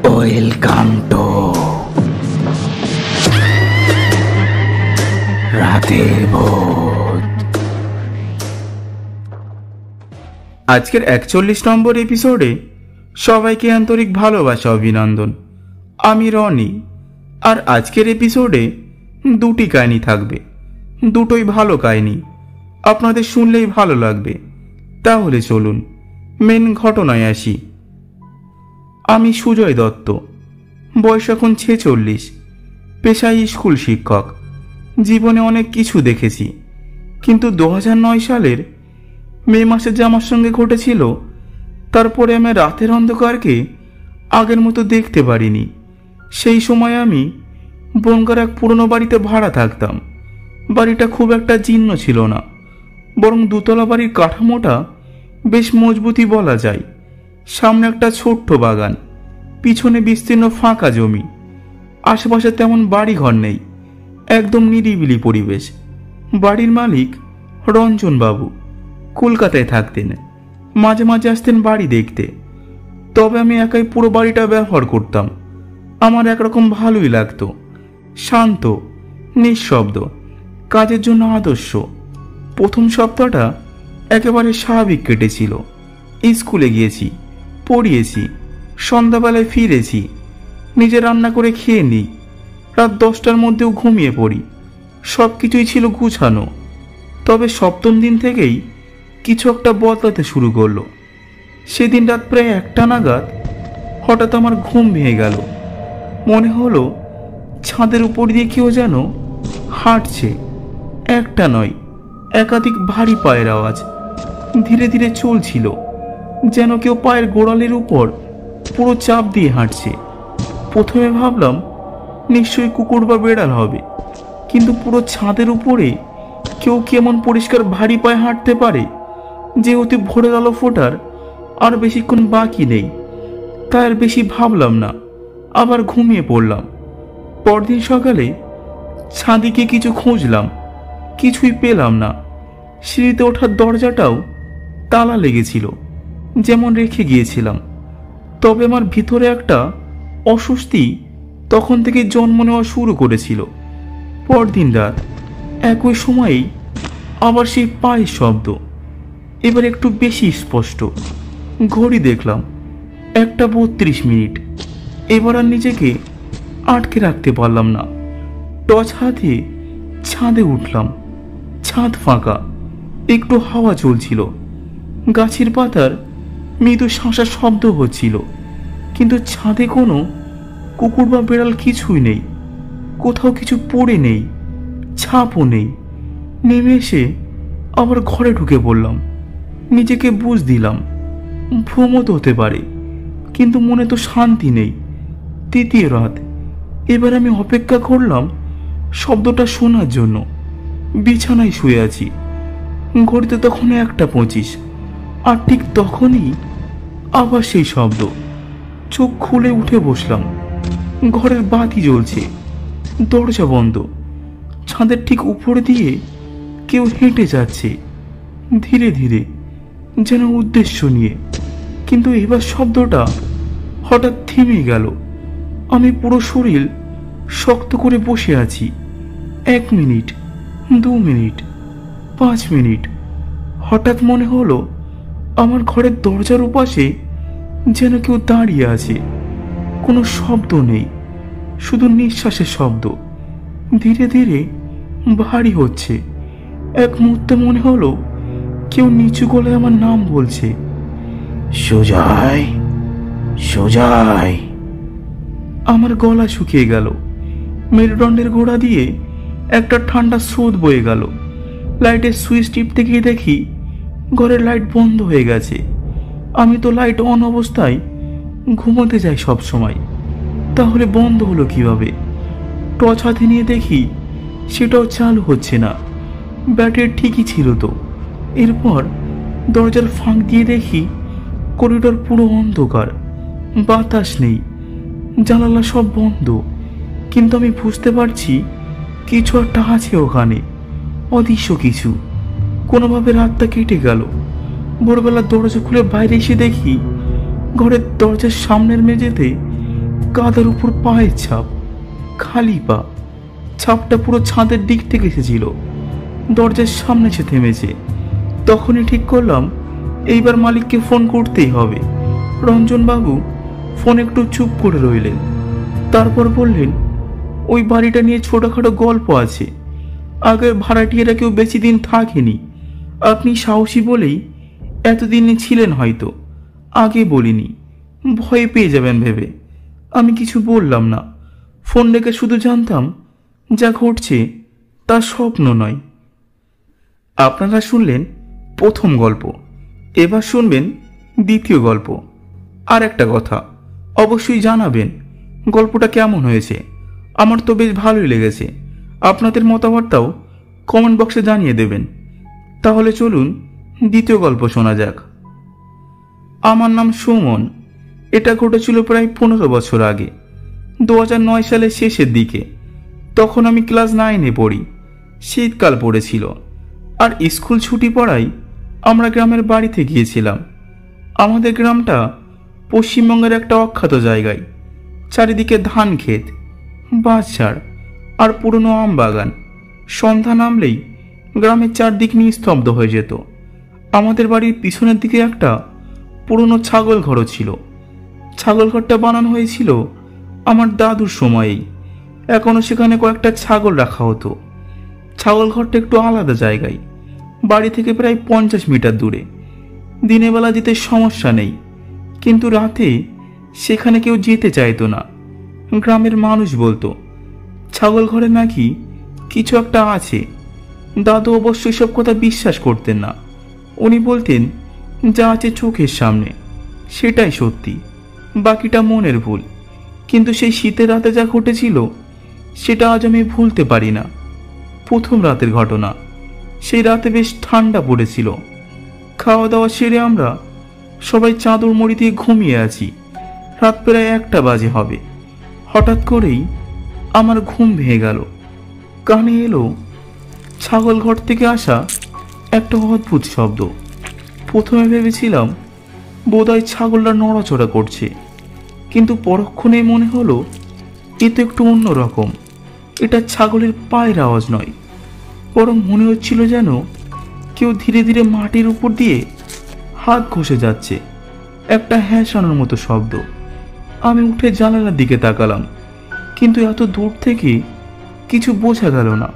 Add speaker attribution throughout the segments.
Speaker 1: Welcome to রাতের ভূত। আজকের 41 নম্বর এপিসোডে সবাইকে আন্তরিক ভালোবাসা অভিনন্দন। আমি রনি, আর আজকের এপিসোডে দুটি কাহিনী থাকবে, দুটোই ভালো কাহিনী, আপনাদের শুনলেই ভালো লাগবে। তাহলে চলুন মেন ঘটনায় আসি। আমি সুজয় দত্ত, বয়স এখন 46, পেশায় স্কুল শিক্ষক। জীবনে অনেক কিছু দেখেছি, কিন্তু 2009 সালের মে মাসে যে আমার সঙ্গে ঘটেছিল, তারপরে আমি রাতের অন্ধকারকে আগের মতো দেখতে পারিনি। সেই সময় আমি বনগার এক পুরনো বাড়িতে ভাড়া থাকতাম। বাড়িটা খুব একটা জীর্ণ ছিল না, বরং দুতলা বাড়ির কাঠামোটা বেশ মজবুতই বলা যায়। সামনে একটা ছোট্ট বাগান, পিছনে বিস্তীর্ণ ফাঁকা জমি। আশেপাশে তেমন বাড়িঘর নেই, একদম নিরিবিলি পরিবেশ। বাড়ির মালিক রঞ্জনবাবু কলকাতায় থাকতেন, মাঝে মাঝে আসতেন বাড়ি দেখতে। তবে আমি একাই পুরো বাড়িটা ব্যবহার করতাম। আমার একরকম ভালোই লাগতো, শান্ত, নিঃশব্দ, কাজের জন্য আদর্শ। প্রথম সপ্তাহটা একেবারে স্বাভাবিক কেটেছিল। স্কুলে গিয়েছি, পড়িয়েছি, সন্ধ্যাবেলায় ফিরেছি, নিজে রান্না করে খেয়ে নিই, রাত 10টার মধ্যেও ঘুমিয়ে পড়ি। সব কিছুই ছিল গুছানো। তবে সপ্তম দিন থেকেই কিছু একটা বদলাতে শুরু করলো। সেদিন রাত প্রায় 1টা নাগাদ হঠাৎ আমার ঘুম ভেঙে গেল। মনে হলো ছাদের উপর দিয়ে কেউ যেন হাঁটছে। একটা নয়, একাধিক ভারী পায়ের আওয়াজ ধীরে ধীরে চলছিল, যেন কেউ পায়ের গোড়ালির উপর পুরো চাপ দিয়ে হাঁটছে। প্রথমে ভাবলাম নিশ্চয়ই কুকুর বা বেড়াল হবে, কিন্তু পুরো ছাদের উপরে কেউ কেমন পরিষ্কার ভারী পায়ে হাঁটতে পারে? যেহেতু ভোরের আলো ফোটার আর বেশিক্ষণ বাকি নেই, তাই আর বেশি ভাবলাম না, আবার ঘুমিয়ে পড়লাম। পরদিন সকালে ছাদে গিয়ে কিছু খুঁজলাম, কিছুই পেলাম না। সিঁড়িতে ওঠার দরজাটাও তালা লেগেছিল, যেমন রেখে গিয়েছিলাম। তবে আমার ভিতরে একটা অস্বস্তি তখন থেকে জন্ম নেওয়া শুরু করেছিল। পরদিন রাত একই সময়েই আবার সেই পায়ের শব্দ, এবার একটু বেশি স্পষ্ট। ঘড়ি দেখলাম 1:32। এবার আর নিজেকে আটকে রাখতে পারলাম না। টর্চ হাতে ছাদে উঠলাম। ছাদ ফাঁকা, একটু হাওয়া চলছিল, গাছের পাতার মৃদু শাঁসার শব্দ হচ্ছিল, কিন্তু ছাদে কোনো কুকুর বা বেড়াল কিছুই নেই। কোথাও কিছু পড়ে নেই, ছাপও নেই। নেমে এসে আবার ঘরে ঢুকে পড়লাম। নিজেকে বুঝ দিলাম ভ্রমত হতে পারে, কিন্তু মনে তো শান্তি নেই। তৃতীয় রাত, এবার আমি অপেক্ষা করলাম শব্দটা শোনার জন্য। বিছানায় শুয়ে আছি, ঘড়িতে তখন 1:25, আর ঠিক তখনই আবার সেই শব্দ। চোখ খুলে উঠে বসলাম। ঘরের বাতি জ্বলছে, দরজা বন্ধ। ছাদের ঠিক উপর দিয়ে কেউ হেঁটে যাচ্ছে, ধীরে ধীরে, যেন উদ্দেশ্য নিয়ে। কিন্তু এবার শব্দটা হঠাৎ থেমে গেল। আমি পুরো শরীর শক্ত করে বসে আছি। 1 মিনিট, 2 মিনিট, 5 মিনিট। হঠাৎ মনে হলো আমার ঘরের দরজার উপাশে যেন কেউ দাঁড়িয়ে আছে। কোনো শব্দ নেই, শুধু নিঃশ্বাসের শব্দ, ধীরে ধীরে ভারী হচ্ছে। এক মুহূর্তে মনে হলো কেউ নিচু গলায় আমার নাম বলছে, সুজয়, সুজয়। আমার গলা শুকিয়ে গেল। মেরুদণ্ডের গোড়া দিয়ে একটা ঠান্ডা স্রোত বয়ে গেল। লাইটের সুইচ টিপতে গিয়ে দেখি ঘরের লাইট বন্ধ হয়ে গেছে। আমি তো লাইট অন অবস্থায় ঘুমোতে যাই সব সময়, তাহলে বন্ধ হলো কিভাবে? টর্চ হাতে নিয়ে দেখি সেটাও চালু হচ্ছে না। ব্যাটারি ঠিকই ছিল তো। এরপর দরজার ফাঁক দিয়ে দেখি করিডোর পুরো অন্ধকার, বাতাস নেই, জানালা সব বন্ধ। কিন্তু আমি বুঝতে পারছি কিছু একটা আছে ওখানে, অদৃশ্য কিছু। কোনোভাবে রাতটা কেটে গেল। ভোরবেলা দরজা খুলে বাইরে এসে দেখি ঘরের দরজার সামনের মেঝেতে কাদার উপর পায়ের ছাপ, খালি পা। ছাপটা পুরো ছাদের দিক থেকে এসেছিল। দরজার সামনে এসে থেমেছে। তখনই ঠিক করলাম এইবার মালিককে ফোন করতেই হবে। রঞ্জনবাবু ফোন একটু চুপ করে রইলেন, তারপর বললেন, ওই বাড়িটা নিয়ে ছোটখাটো গল্প আছে। আগের ভাড়াটিয়ারা কেউ বেশি দিন থাকেনি। আপনি সাহসী বলেই এতদিনে ছিলেন হয়তো, আগে বলিনি, ভয় পেয়ে যাবেন ভেবে। আমি কিছু বললাম না। ফোন রেখে শুধু জানতাম যা ঘটছে তা স্বপ্ন নয়। আপনারা শুনলেন প্রথম গল্প, এবার শুনবেন দ্বিতীয় গল্প। আর একটা কথা, অবশ্যই জানাবেন গল্পটা কেমন হয়েছে। আমার তো বেশ ভালোই লেগেছে। আপনাদের মতামতটাও কমেন্ট বক্সে জানিয়ে দেবেন। তাহলে চলুন দ্বিতীয় গল্প শোনা যাক। আমার নাম সুমন। এটা ঘটেছিল প্রায় 15 বছর আগে, 2009 সালের শেষের দিকে। তখন আমি ক্লাস 9-এ পড়ি। শীতকাল পড়েছিল, আর স্কুল ছুটি পড়ায় আমরা গ্রামের বাড়িতে গিয়েছিলাম। আমাদের গ্রামটা পশ্চিমবঙ্গের একটা অখ্যাত জায়গায়। চারিদিকে ধান ক্ষেত, বাঁশঝাড় আর পুরনো আম বাগান। সন্ধ্যা নামলেই গ্রামের চারদিক নিস্তব্ধ হয়ে যেত। আমাদের বাড়ির পিছনের দিকে একটা পুরনো ছাগল ঘরও ছিল। ছাগল ঘরটা বানানো হয়েছিল আমার দাদুর সময়েই। এখনও সেখানে কয়েকটা ছাগল রাখা হতো। ছাগল ঘরটা একটু আলাদা জায়গায়, বাড়ি থেকে প্রায় 50 মিটার দূরে। দিনের বেলা যেতে সমস্যা নেই, কিন্তু রাতে সেখানে কেউ যেতে চাইতো না। গ্রামের মানুষ বলতো ছাগল ঘরে নাকি কিছু একটা আছে। দাদু অবশ্য সব কথা বিশ্বাস করতেন না। উনি বলতেন যা আছে চোখের সামনে সেটাই সত্যি, বাকিটা মনের ভুল। কিন্তু সেই শীতের রাতে যা ঘটেছিল সেটা আজ আমি ভুলতে পারি না। প্রথম রাতের ঘটনা। সেই রাতে বেশ ঠান্ডা পড়েছিল। খাওয়া দাওয়া সেরে আমরা সবাই চাদর মুড়ি দিয়ে ঘুমিয়ে আছি। রাত প্রায় 1টা বাজে হবে। হঠাৎ করেই আমার ঘুম ভেঙে গেল। কানে এলো ছাগল ঘর থেকে আসা একটা অদ্ভুত শব্দ। প্রথমে ভেবেছিলাম বোধহয় ছাগলটা নড়াচড়া করছে, কিন্তু পরক্ষণে মনে হলো এ তো একটু অন্যরকম। এটা ছাগলের পায়ের আওয়াজ নয়, বরং মনে হচ্ছিল যেন কেউ ধীরে ধীরে মাটির উপর দিয়ে হাত ঘষে যাচ্ছে। একটা হ্যাঁসানোর মতো শব্দ। আমি উঠে জানালার দিকে তাকালাম, কিন্তু এত দূর থেকে কিছু বোঝা গেল না।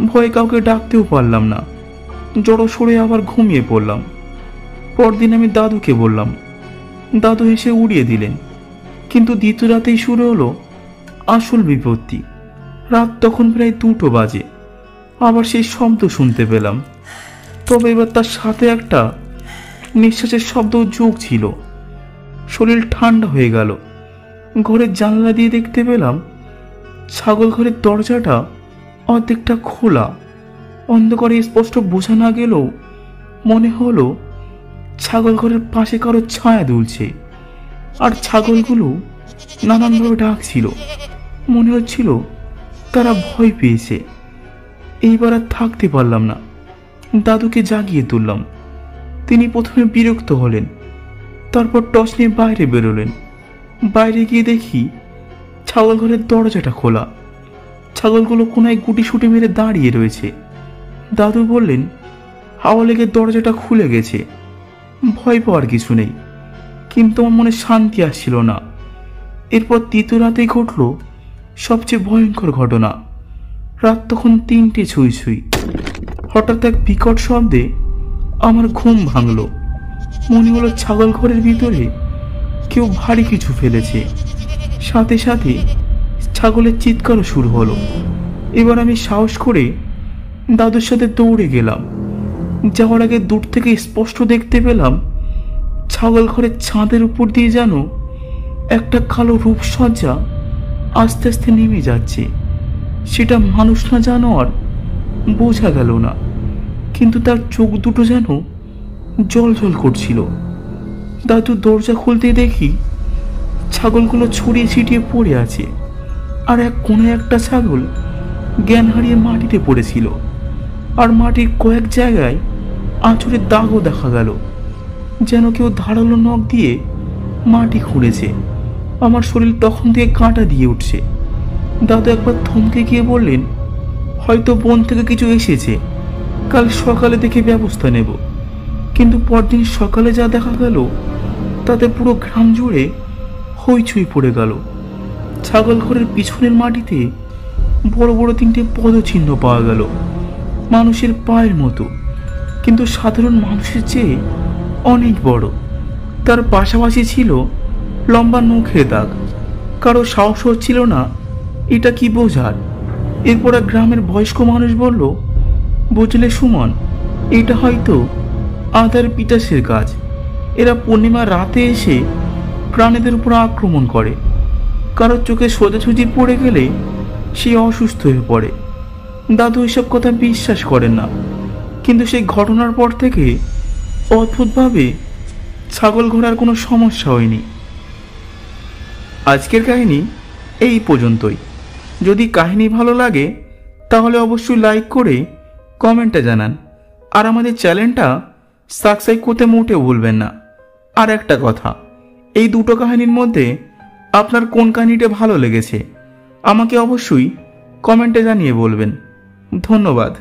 Speaker 1: ভয়ে কাউকে ডাকতেও পারলাম না। জড়ো সরে আবার ঘুমিয়ে পড়লাম। পরদিন আমি দাদুকে বললাম। দাদু এসে উড়িয়ে দিলেন। কিন্তু দ্বিতীয় রাতেই শুরু হলো আসল বিপত্তি। রাত তখন প্রায় 2টো বাজে। আবার সেই শব্দ শুনতে পেলাম, তবে এবার তার সাথে একটা নিঃশ্বাসের শব্দ যোগ ছিল। শরীর ঠান্ডা হয়ে গেল। ঘরের জানলা দিয়ে দেখতে পেলাম ছাগল ঘরের দরজাটা অর্ধেকটা খোলা। অন্ধকারে স্পষ্ট বোঝা না গেলেও মনে হলো ছাগল ঘরের পাশে কারো ছায়া দুলছে, আর ছাগলগুলো নানানভাবে ডাকছিল। মনে হচ্ছিল তারা ভয় পেয়েছে। এইবার আর থাকতে পারলাম না। দাদুকে জাগিয়ে তুললাম। তিনি প্রথমে বিরক্ত হলেন, তারপর টর্চ নিয়ে বাইরে বেরোলেন। বাইরে গিয়ে দেখি ছাগল ঘরের দরজাটা খোলা। ছাগলগুলো কোনায় গুটি সুটি মেরে দাঁড়িয়ে রয়েছে। দাদু বললেন হাওয়া লেগে দরজাটা খুলে গেছে। ভয় পাওয়ার কিছু নেই, কিন্তু আমার মনে শান্তি আসছিল না। এরপর তৃতীয় রাতেই ঘটল সবচেয়ে ভয়ঙ্কর ঘটনা। রাত তখন 3টে ছুঁই ছুঁই। হঠাৎ এক বিকট শব্দে আমার ঘুম ভাঙল। মনে হলো ছাগল ঘরের ভিতরে কেউ ভারী কিছু ফেলেছে। সাথে সাথে ছাগলের চিৎকারও শুরু হলো। এবার আমি সাহস করে দাদুর সাথে দৌড়ে গেলাম। যাওয়ার আগে দূর থেকে স্পষ্ট দেখতে পেলাম ছাগল ঘরের ছাদের উপর দিয়ে যেন একটা কালো রূপসজ্জা আস্তে আস্তে নেমে যাচ্ছে। সেটা মানুষ না জানোয়ার বোঝা গেল না, কিন্তু তার চোখ দুটো যেন জল জল করছিল। দাদু দরজা খুলতেই দেখি ছাগলগুলো ছড়িয়ে ছিটিয়ে পড়ে আছে, আর এক কোণে একটা ছাগল জ্ঞান হারিয়ে মাটিতে পড়েছিল। আর মাটির কয়েক জায়গায় আঁচড়ের দাগও দেখা গেল, যেন কেউ ধারালো নখ দিয়ে মাটি খুঁড়েছে। আমার শরীর তখন থেকে কাঁটা দিয়ে উঠছে। দাদু একবার থমকে গিয়ে বললেন, হয়তো বন থেকে কিছু এসেছে, কাল সকালে দেখে ব্যবস্থা নেব। কিন্তু পরদিন সকালে যা দেখা গেল তাতে পুরো গ্রাম জুড়ে হইচই পড়ে গেল। ছাগল ঘরের পিছনের মাটিতে বড় বড় 3টে পদচিহ্ন পাওয়া গেল, মানুষের পায়ের মতো, কিন্তু সাধারণ মানুষের চেয়ে অনেক বড়। তার পাশাপাশি ছিল লম্বা নখের দাগ। কারো সাহস হচ্ছিল না এটা কি বোঝার। এরপর এক গ্রামের বয়স্ক মানুষ বলল, বুঝলে সুমন, এটা হয়তো আদার পিটাসের কাজ। এরা পূর্ণিমার রাতে এসে প্রাণীদের উপর আক্রমণ করে। কারোর চোখে সোজাসুজি পড়ে গেলে সে অসুস্থ হয়ে পড়ে। দাদু এসব কথা বিশ্বাস করেন না, কিন্তু সেই ঘটনার পর থেকে অদ্ভুতভাবে ছাগল ঘোড়ার কোনো সমস্যা হয়নি। আজকের কাহিনী এই পর্যন্তই। যদি কাহিনী ভালো লাগে তাহলে অবশ্যই লাইক করে কমেন্টে জানান, আর আমাদের চ্যানেলটা সাবস্ক্রাইব করতে মোটেও ভুলবেন না। আর একটা কথা, এই দুটো কাহিনীর মধ্যে আপনার কোন কাহিনীটা ভালো লেগেছে আমাকে অবশ্যই কমেন্টে জানিয়ে বলবেন। ধন্যবাদ।